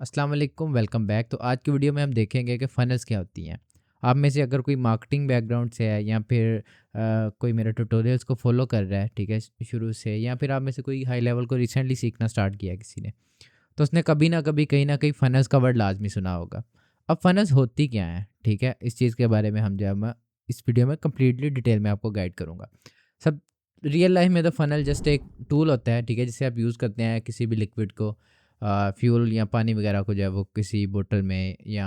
अस्सलाम वालेकुम, welcome back. तो आज की वीडियो में हम देखेंगे कि फ़नल्स क्या होती हैं। आप में से अगर कोई मार्केटिंग बैकग्राउंड से है या फिर कोई मेरे ट्यूटोरियल्स को फॉलो कर रहा है, ठीक है, शुरू से, या फिर आप में से कोई हाई लेवल को रिसेंटली सीखना स्टार्ट किया है किसी ने, तो उसने कभी ना कभी कहीं ना कहीं फ़नल्स का वर्ड लाजमी सुना होगा। अब फ़नल्स होती क्या है, ठीक है, इस चीज़ के बारे में हम जो है मैं इस वीडियो में कम्प्लीटली डिटेल में आपको गाइड करूँगा। सब रियल लाइफ में तो फ़नल जस्ट एक टूल होता है, ठीक है, जिसे आप यूज़ करते हैं किसी भी लिक्विड को, फ्यूल या पानी वगैरह को जो है वो किसी बोतल में या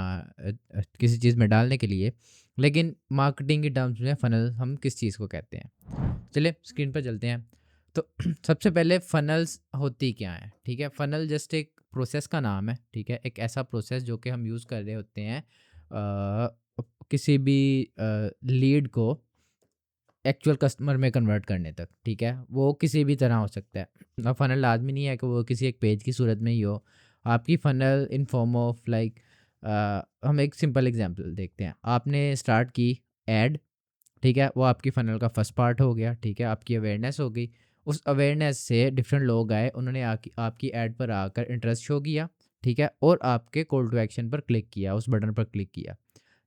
किसी चीज़ में डालने के लिए। लेकिन मार्केटिंग की टर्म्स में फ़नल हम किस चीज़ को कहते हैं? चलिए स्क्रीन पर चलते हैं। तो सबसे पहले फ़नल्स होती क्या हैं, ठीक है? फ़नल जस्ट एक प्रोसेस का नाम है, ठीक है? एक ऐसा प्रोसेस जो कि हम यूज़ कर रहे होते हैं किसी भी लीड को एक्चुअल कस्टमर में कन्वर्ट करने तक, ठीक है? वो किसी भी तरह हो सकता है। अब फ़नल लाज़मी नहीं है कि वो किसी एक पेज की सूरत में ही हो। आपकी funnel in form of like हम एक सिंपल एग्ज़ाम्पल देखते हैं। आपने स्टार्ट की ऐड, ठीक है? वो आपकी फ़नल का फर्स्ट पार्ट हो गया, ठीक है? आपकी अवेयरनेस हो गई। उस अवेयरनेस से डिफरेंट लोग आए, उन्होंने आकी आपकी ऐड पर आकर इंटरेस्ट शो किया, ठीक है? और आपके कॉल टू एक्शन पर क्लिक किया, उस बटन पर क्लिक किया।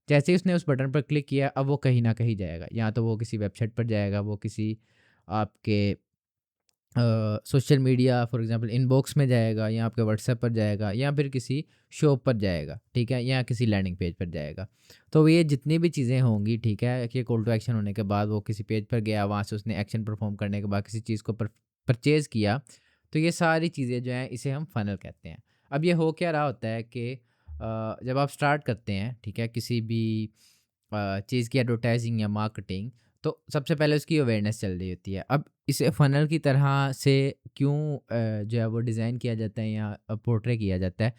जैसे ही उसने उस बटन पर क्लिक किया, अब वो कहीं न कहीं जाएगा। या तो वो किसी वेबसाइट पर जाएगा, वो किसी आपके social media for example inbox में जाएगा, या आपके व्हाट्सएप पर जाएगा, या फिर किसी शॉप पर जाएगा, ठीक है? या किसी लैंडिंग पेज पर जाएगा। तो ये जितनी भी चीज़ें होंगी, ठीक है, कि कॉल टू एक्शन होने के बाद वो किसी पेज पर गया, वहाँ से उसने एक्शन परफ़ॉर्म करने के बाद किसी चीज़ को परचेज़ किया, तो ये सारी चीज़ें जो हैं इसे हम फ़नल कहते हैं। अब ये हो क्या रहा होता है कि जब आप स्टार्ट करते हैं, ठीक है, किसी भी चीज़ की एडवर्टाइजिंग या मार्केटिंग, तो सबसे पहले उसकी अवेयरनेस चल रही होती है। अब इसे फ़नल की तरह से क्यों जो है वो डिज़ाइन किया जाता है या पोर्ट्रे किया जाता है।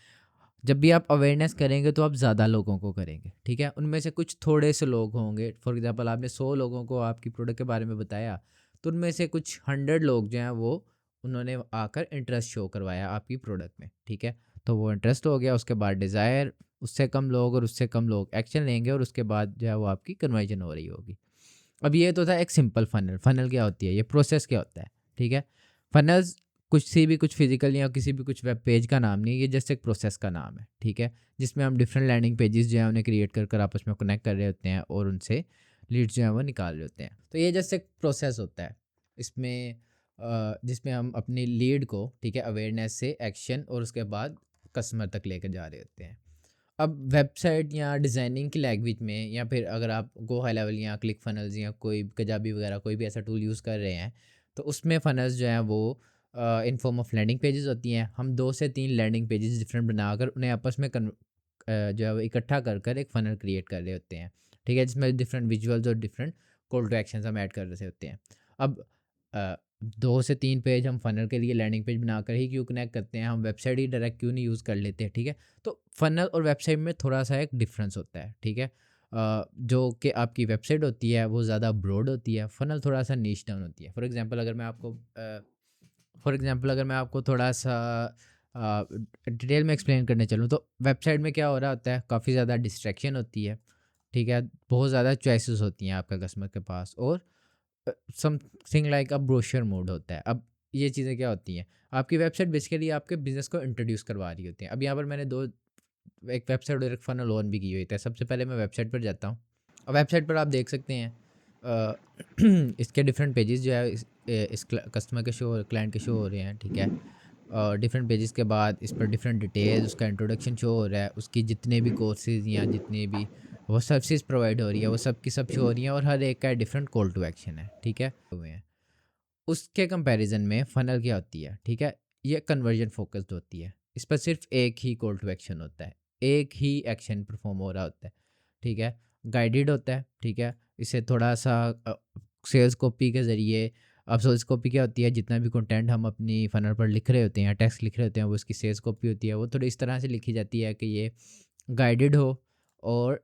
जब भी आप अवेयरनेस करेंगे तो आप ज़्यादा लोगों को करेंगे, ठीक है? उनमें से कुछ थोड़े से लोग होंगे, फॉर एग्ज़ाम्पल आपने 100 लोगों को आपकी प्रोडक्ट के बारे में बताया, तो उनमें से कुछ 100 लोग जो हैं वो उन्होंने आकर इंटरेस्ट शो करवाया आपकी प्रोडक्ट में, ठीक है? तो वो इंटरेस्ट हो गया, उसके बाद डिज़ायर, उससे कम लोग और उससे कम लोग एक्शन लेंगे, और उसके बाद जो है वो आपकी कन्वर्जन हो रही होगी। अब ये तो था एक सिंपल फ़नल। फ़नल क्या होती है? ये प्रोसेस क्या होता है? ठीक है? फ़नल्स कुछ सी भी कुछ फ़िज़िकल या किसी भी कुछ वेब पेज का नाम नहीं है, ये जस्ट एक प्रोसेस का नाम है, ठीक है? जिसमें हम डिफरेंट लैंडिंग पेजेज़ जो हैं उन्हें क्रिएट कर कर आपस में कनेक्ट कर रहे होते हैं, और उनसे लीड्स जो हैं वो निकाल रहे होते हैं। तो ये जस्ट एक प्रोसेस होता है। इसमें जिसमें हम अपनी लीड को, ठीक है, अवेयरनेस से एक्शन और उसके बाद कस्टमर तक लेकर जा रहे होते हैं। अब वेबसाइट या डिज़ाइनिंग की लैंग्वेज में, या फिर अगर आप गो हाई लेवल या क्लिक फनल्स या कोई कजाबी वगैरह कोई भी ऐसा टूल यूज़ कर रहे हैं, तो उसमें फनल्स जो हैं वो in form of landing pages होती हैं। हम 2 से 3 लैंडिंग पेजेस डिफरेंट बनाकर उन्हें आपस में जो है वो इकट्ठा कर कर एक फ़नल क्रिएट कर रहे होते हैं, ठीक है? जिसमें डिफरेंट विजुअल्स और डिफरेंट कॉल टू एक्शंस हम ऐड कर रहे होते हैं। अब अ, 2 से 3 पेज हम फ़नल के लिए लैंडिंग पेज बनाकर ही क्यों कनेक्ट करते हैं? हम वेबसाइट ही डायरेक्ट क्यों नहीं यूज़ कर लेते हैं, ठीक है? तो फ़नल और वेबसाइट में थोड़ा-सा एक डिफ़रेंस होता है, ठीक है? जो कि आपकी वेबसाइट होती है वो ज़्यादा ब्रॉड होती है, फ़नल थोड़ा-सा नीश डाउन होती है। फॉर एग्ज़ाम्पल अगर मैं आपको थोड़ा-सा डिटेल में एक्सप्लेन करने चलूँ, तो वेबसाइट में क्या हो रहा होता है, काफ़ी ज़्यादा डिस्ट्रैक्शन होती है, ठीक है? बहुत ज़्यादा चॉइसेस होती हैं आपका कस्टमर के पास, और समथिंग लाइक अ ब्रोशर मोड होता है। अब ये चीज़ें क्या होती हैं, आपकी वेबसाइट बेसिकली आपके बिज़नेस को इंट्रोड्यूस करवा रही होती है। अब यहाँ पर मैंने 2, एक वेबसाइट और एक फ़नल ऑन भी की हुई है। सबसे पहले मैं वेबसाइट पर जाता हूँ। और वेबसाइट पर आप देख सकते हैं अ, इसके डिफरेंट पेजेस जो है इस कस्टमर के शो, क्लाइंट के शो हो रहे हैं, ठीक है? डिफरेंट पेजेस के बाद इस पर डिफरेंट डिटेल्स, उसका इंट्रोडक्शन शो हो रहा है, उसकी जितने भी कोर्सेज़ या जितने भी वो सर्विसेज प्रोवाइड हो रही है, वो सब की सब शो हो रही हैं, और हर एक का डिफरेंट कॉल टू एक्शन है, ठीक है? हुए हैं। उसके कंपैरिज़न में फ़नल क्या होती है, ठीक है? ये कन्वर्जन फ़ोकस्ड होती है। इस पर सिर्फ़ एक ही कॉल टू एक्शन होता है, एक ही एक्शन परफ़ॉर्म हो रहा होता है, ठीक है? गाइडेड होता है, ठीक है? इसे थोड़ा-सा सेल्स कॉपी के ज़रिए, अब सेल्स कॉपी क्या होती है, जितना भी कंटेंट हम अपनी फ़नल पर लिख रहे होते हैं या टेक्स्ट लिख रहे होते हैं, वो उसकी सेल्स कॉपी होती है। वो थोड़ी इस तरह से लिखी जाती है कि ये गाइडेड हो और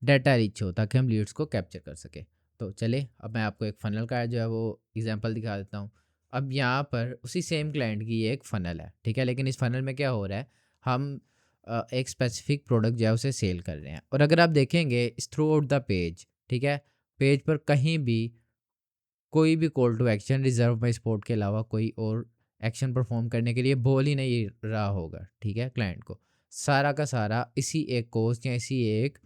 डाटा रिच हो, ताकि हम लीड्स को कैप्चर कर सकें। तो चलिए अब मैं आपको एक फ़नल का जो है वो एग्ज़ाम्पल दिखा देता हूँ। अब यहाँ पर उसी सेम क्लाइंट की ये एक फ़नल है, ठीक है? लेकिन इस फ़नल में क्या हो रहा है, हम एक स्पेसिफ़िक प्रोडक्ट जो है उसे सेल कर रहे हैं, और अगर आप देखेंगे इस थ्रू आउट द पेज, ठीक है? पेज पर कहीं भी कोई भी call to action reserve by spot के अलावा कोई और एक्शन परफॉर्म करने के लिए बोल ही नहीं रहा होगा, ठीक है, क्लाइंट को। सारा का सारा इसी एक कोर्स या इसी एक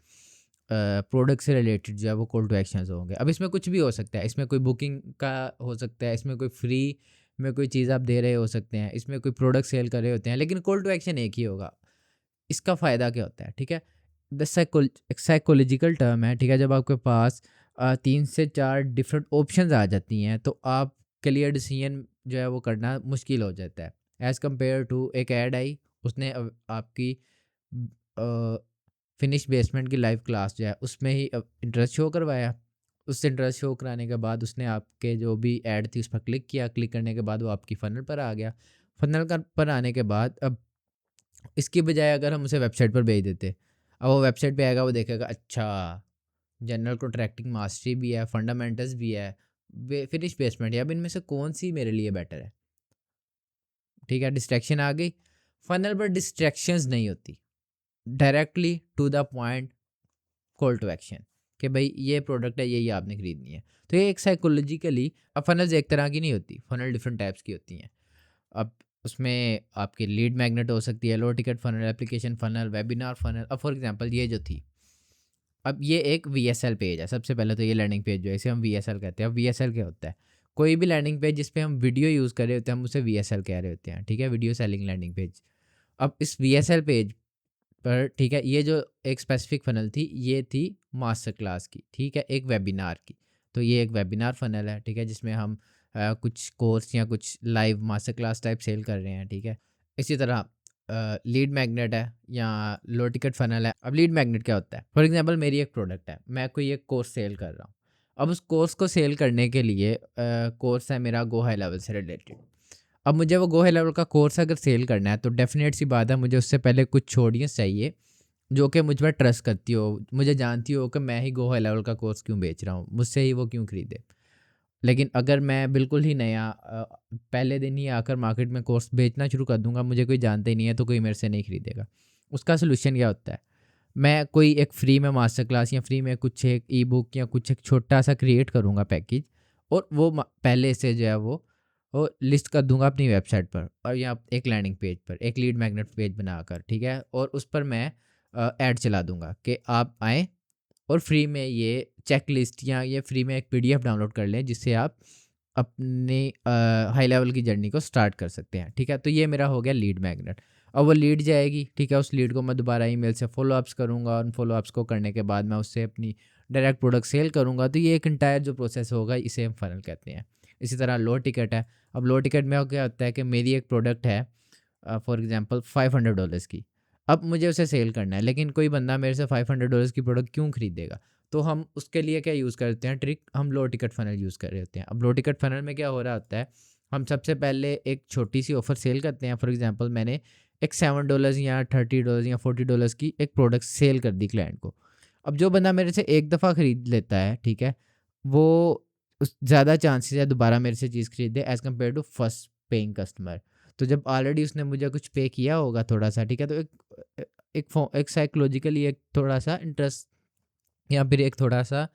प्रोडक्ट से रिलेटेड जो है वो कॉल टू एक्शंस होंगे। अब इसमें कुछ भी हो सकता है, इसमें कोई बुकिंग का हो सकता है, इसमें कोई फ्री में कोई चीज़ आप दे रहे हो सकते हैं, इसमें कोई प्रोडक्ट सेल कर रहे होते हैं, लेकिन कॉल टू एक्शन एक ही होगा। इसका फ़ायदा क्या होता है, ठीक है? द साइकोलॉजिकल टर्म है, ठीक है? जब आपके पास 3 से 4 डिफरेंट ऑप्शंस आ जाती हैं, तो आप क्लियर डिसीजन जो है वो करना मुश्किल हो जाता है। एज़ कम्पेयर टू एक ऐड आई, उसने आपकी फिनिश बेसमेंट की लाइव क्लास जो है उसमें ही इंटरेस्ट शो करवाया। उससे इंटरेस्ट शो कराने के बाद उसने आपके जो भी ऐड थी उस पर क्लिक किया, क्लिक करने के बाद वो आपकी फ़नल पर आ गया। फ़नल का पर आने के बाद अब इसकी बजाय अगर हम उसे वेबसाइट पर भेज देते, अब वो वेबसाइट पे आएगा, वो देखेगा अच्छा जनरल कॉन्ट्रैक्टिंग मास्टरी भी है, फंडामेंटल्स भी है, फिनिश बेसमेंट है, अब इनमें से कौन सी मेरे लिए बेटर है, ठीक है? डिस्ट्रैक्शन आ गई। फ़नल पर डिस्ट्रैक्शंस नहीं होती, directly to the point, call to action कि भाई ये प्रोडक्ट है, यही आपने खरीदनी है। तो ये एक साइकोलॉजिकली, अब फनल्स एक तरह की नहीं होती, फनल डिफरेंट टाइप्स की होती हैं। अब उसमें आपकी लीड मैग्नेट हो सकती है, low ticket funnel, application funnel, webinar funnel. अब फॉर एग्जांपल ये जो थी, अब ये एक वीएसएल पेज है। सबसे पहले तो ये लैंडिंग पेज जो है इसे हम वीएसएल कहते हैं। अब वीएसएल क्या होता है? कोई भी लैंडिंग पेज जिस पे हम वीडियो यूज़ कर रहे होते हैं, हम उसे वीएसएल कह रहे होते हैं, ठीक है? Video selling landing page. अब इस वीएसएल पेज पर, ठीक है, ये जो एक स्पेसिफिक फ़नल थी, ये थी मास्टर क्लास की, ठीक है, एक वेबिनार की। तो ये एक वेबिनार फ़नल है, ठीक है, जिसमें हम कुछ कोर्स या कुछ live master class type sell कर रहे हैं, ठीक है। इसी तरह लीड मैग्नेट है या लो टिकट फ़नल है। अब लीड मैग्नेट क्या होता है? फॉर एग्ज़ाम्पल मेरी एक प्रोडक्ट है, मैं कोई एक कोर्स सेल कर रहा हूँ। अब उस कोर्स को सेल करने के लिए कोर्स है मेरा गो हाई लेवल से रिलेटेड। अब मुझे वो गो हाई लेवल का कोर्स अगर सेल करना है, तो डेफ़िनेट सी बात है, मुझे उससे पहले कुछ ऑडियंस चाहिए जो कि मुझ पर ट्रस्ट करती हो, मुझे जानती हो कि मैं ही गो हाई लेवल का कोर्स क्यों बेच रहा हूँ, मुझसे ही वो क्यों खरीदे। लेकिन अगर मैं बिल्कुल ही नया पहले दिन ही आकर मार्केट में कोर्स बेचना शुरू कर दूंगा, मुझे कोई जानता ही नहीं है, तो कोई मेरे से नहीं खरीदेगा। उसका सोल्यूशन क्या होता है? मैं कोई एक फ्री में मास्टर क्लास या फ्री में कुछ एक ई बुक या कुछ एक छोटा सा क्रिएट करूँगा पैकेज, और वो पहले से जो है वो लिस्ट कर दूंगा अपनी वेबसाइट पर, और या एक लैंडिंग पेज पर एक लीड मैग्नेट पेज बनाकर, ठीक है, और उस पर मैं ऐड चला दूंगा कि आप आएँ और फ्री में ये चेकलिस्ट या ये फ्री में एक पीडीएफ डाउनलोड कर लें, जिससे आप अपनी हाई लेवल की जर्नी को स्टार्ट कर सकते हैं, ठीक है। तो ये मेरा हो गया लीड मैग्नेट। अब वो लीड जाएगी, ठीक है, उस लीड को मैं दोबारा ईमेल से फॉलो अप्स करूँगा, और उन फॉलो अप्स को करने के बाद मैं उससे अपनी डायरेक्ट प्रोडक्ट सेल करूँगा। तो ये एक इंटायर जो प्रोसेस होगा, इसे हम फनल कहते हैं। इसी तरह लो टिकट है। अब लो टिकट में क्या होता है कि मेरी एक प्रोडक्ट है फॉर एग्जांपल $500 की। अब मुझे उसे सेल करना है, लेकिन कोई बंदा मेरे से $500 की प्रोडक्ट क्यों खरीदेगा? तो हम उसके लिए क्या यूज़ करते हैं ट्रिक, हम लो टिकट फ़नल यूज़ कर रहे होते हैं। अब लो टिकट फ़नल में क्या हो रहा होता है, हम सबसे पहले एक छोटी सी ऑफ़र सेल करते हैं। फॉर एग्जांपल मैंने एक $7 या $30 या $40 की एक प्रोडक्ट सेल कर दी क्लाइंट को। अब जो बंदा मेरे से एक दफ़ा खरीद लेता है, ठीक है, वो उस ज़्यादा चांसेस है दोबारा मेरे से चीज़ खरीदे as compare to first paying customer. तो जब ऑलरेडी उसने मुझे कुछ पे किया होगा थोड़ा-सा, ठीक है, तो एक साइकोलॉजिकली एक थोड़ा-सा इंटरेस्ट या फिर एक थोड़ा-सा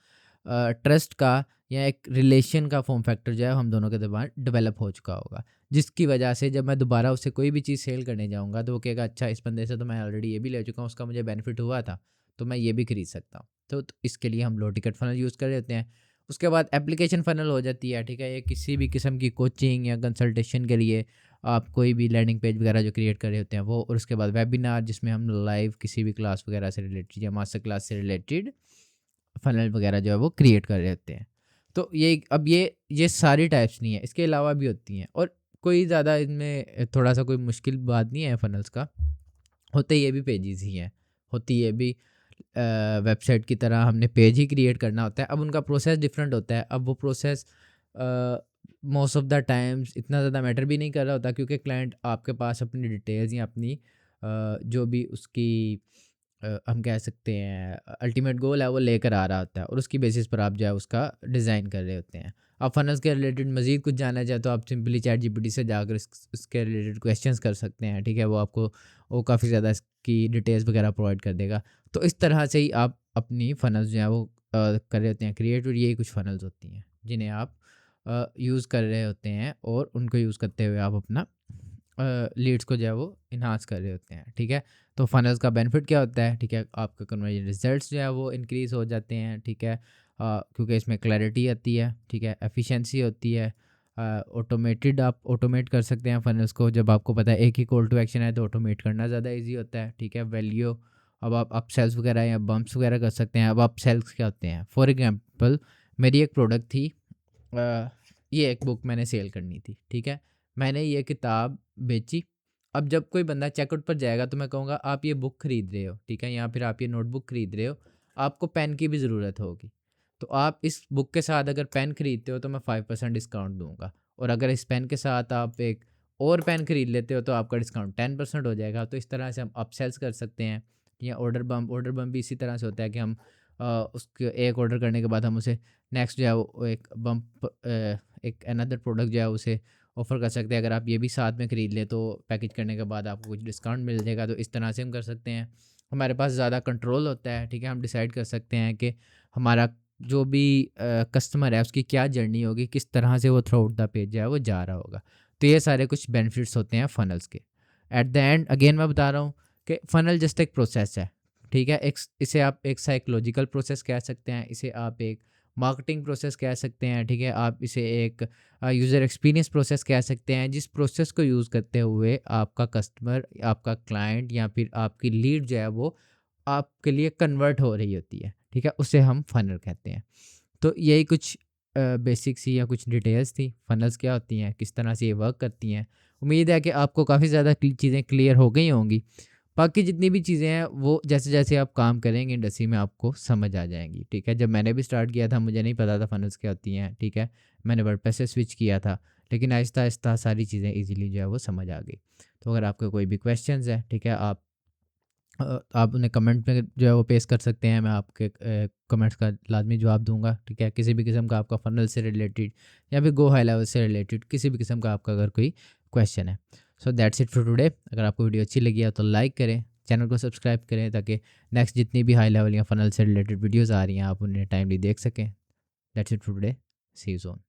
ट्रस्ट का या एक रिलेशन का फ़ॉर्म फैक्टर जो है हम दोनों के दरमियान डेवलप हो चुका होगा। जिसकी वजह से जब मैं दोबारा उससे कोई भी चीज़ सेल करने जाऊँगा, तो वो कहेगा अच्छा इस बंदे से तो मैं ऑलरेडी ये भी ले चुका हूँ, उसका मुझे बेनिफिट हुआ था, तो मैं ये भी खरीद सकता हूँ। तो इसके लिए हम लो टिकट फ़नल यूज़ कर रहे होते हैं। उसके बाद एप्लीकेशन फ़नल हो जाती है, ठीक है? ये किसी भी किस्म की कोचिंग या कंसल्टेशन के लिए आप कोई भी लैंडिंग पेज वगैरह जो क्रिएट कर रहे होते हैं वो, और उसके बाद वेबिनार जिसमें हम लाइव किसी भी क्लास वगैरह से रिलेटेड या मास्टर क्लास से रिलेटेड फ़नल वगैरह जो है वो क्रिएट कर रहे होते हैं। तो ये अब ये सारी टाइप्स नहीं है, इसके अलावा भी होती हैं, और कोई ज़्यादा इनमें थोड़ा-सा कोई मुश्किल बात नहीं है फ़नल्स का। होते ये भी पेजेज़ ही हैं, होती ये भी वेबसाइट की तरह हमने पेज ही क्रिएट करना होता है। अब उनका प्रोसेस डिफरेंट होता है। अब वो process most of the times इतना ज़्यादा मैटर भी नहीं कर रहा होता, क्योंकि क्लाइंट आपके पास अपनी डिटेल्स या अपनी जो भी उसकी हम कह सकते हैं अल्टीमेट गोल है वो लेकर आ रहा होता है, और उसकी बेसिस पर आप जो है उसका डिज़ाइन कर रहे होते हैं। आप फनल्स के रिलेटेड मज़ीद कुछ जानना चाहें तो आप सिंपली चैट जीपीटी से जाकर इसके रिलेटेड क्वेश्चंस कर सकते हैं, ठीक है, वो आपको वो काफ़ी ज़्यादा इसकी डिटेल्स वगैरह प्रोवाइड कर देगा। तो इस तरह से ही आप अपनी फनल्स जो है वो कर रहे होते हैं क्रिएट, और यही कुछ फनल्स होती हैं जिन्हें आप यूज़ कर रहे होते हैं और उनको यूज़ करते हुए आप अपना लीड्स को जो है वो इन्हांस कर रहे होते हैं, ठीक है। तो फनल्स का बेनिफिट क्या होता है, ठीक है, आपका कन्वर्जन रिजल्ट्स जो है वो इंक्रीज़ हो जाते हैं, ठीक है, क्योंकि इसमें क्लैरिटी आती है, ठीक है, एफिशिएंसी होती है, ऑटोमेटेड आप ऑटोमेट कर सकते हैं फनल्स को। जब आपको पता है एक ही कॉल टू एक्शन है तो ऑटोमेट करना ज़्यादा ईजी होता है, ठीक है। वैल्यू अब आप अपसेल्स वगैरह या बम्प्स वगैरह कर सकते हैं। अब अपसेल्स क्या होते हैं, फॉर एग्जांपल मेरी एक प्रोडक्ट थी, ये एक बुक मैंने सेल करनी थी, ठीक है। मैंने ये किताब बेची। अब जब कोई बंदा चेकआउट पर जाएगा तो मैं कहूँगा आप ये बुक खरीद रहे हो, ठीक है, या फिर आप ये नोटबुक खरीद रहे हो, आपको पेन की भी ज़रूरत होगी। तो आप इस बुक के साथ अगर पेन खरीदते हो तो मैं 5% डिस्काउंट दूंगा, और अगर इस पेन के साथ आप एक और पेन खरीद लेते हो तो आपका डिस्काउंट 10% हो जाएगा। तो इस तरह से हम अपसेल्स कर सकते हैं। या ऑर्डर बम्प भी इसी तरह से होता है कि हम उसके एक ऑर्डर करने के बाद हम उसे नेक्स्ट जो है वो एक बम्प एक अनदर प्रोडक्ट जो है उसे ऑफ़र कर सकते हैं। अगर आप ये भी साथ में ख़रीद लें तो पैकेज करने के बाद आपको कुछ डिस्काउंट मिल जाएगा। तो इस तरह से हम कर सकते हैं। हमारे पास ज़्यादा कंट्रोल होता है, ठीक है। हम डिसाइड कर सकते हैं कि हमारा जो भी कस्टमर है उसकी क्या जर्नी होगी, किस तरह से वो थ्रू आउट द पेज जो है वो जा रहा होगा। तो ये सारे कुछ बेनिफिट्स होते हैं फ़नल्स के। एट द एंड अगेन मैं बता रहा हूँ कि फ़नल जस्ट एक प्रोसेस है, ठीक है। इसे आप एक साइकोलॉजिकल प्रोसेस कह सकते हैं, इसे आप एक मार्केटिंग प्रोसेस कह सकते हैं, ठीक है। आप इसे एक यूज़र एक्सपीरियंस प्रोसेस कह सकते हैं, जिस प्रोसेस को यूज़ करते हुए आपका कस्टमर, आपका क्लाइंट या फिर आपकी लीड जो है वो आपके लिए कन्वर्ट हो रही होती है, ठीक है। उसे हम फ़नल कहते हैं। तो यही कुछ बेसिक सी या कुछ डिटेल्स थी, फ़नल्स क्या होती हैं, किस तरह से ये वर्क करती हैं। उम्मीद है कि आपको काफ़ी ज़्यादा चीज़ें क्लियर हो गई होंगी। बाकी जितनी भी चीज़ें हैं वो जैसे-जैसे आप काम करेंगे इंडस्ट्री में आपको समझ आ जाएँगी, ठीक है। जब मैंने भी स्टार्ट किया था मुझे नहीं पता था फ़नल्स क्या होती हैं, ठीक है। मैंने वर्डप्रेस से स्विच किया था, लेकिन आहिस्ता-आहिस्ता सारी चीज़ें ईज़िली जो है वो समझ आ गई। तो अगर आपके कोई भी क्वेश्चंस हैं, ठीक है, आप उन्हें कमेंट में जो है वो पेश कर सकते हैं। मैं आपके कमेंट्स का लाज़मी जवाब दूँगा, ठीक है। किसी भी किस्म का आपका फ़नल से रिलेटेड या फिर गो हाई लेवल से रिलेटेड किसी भी किस्म का आपका अगर कोई क्वेश्चन है। So that's it for today. अगर आपको वीडियो अच्छी लगी है तो लाइक करें, चैनल को सब्सक्राइब करें ताकि नेक्स्ट जितनी भी हाई लेवल या फ़नल से रिलेटेड वीडियोज़ आ रही हैं आप उन्हें टाइमली देख सकें। That's it for today. See you soon.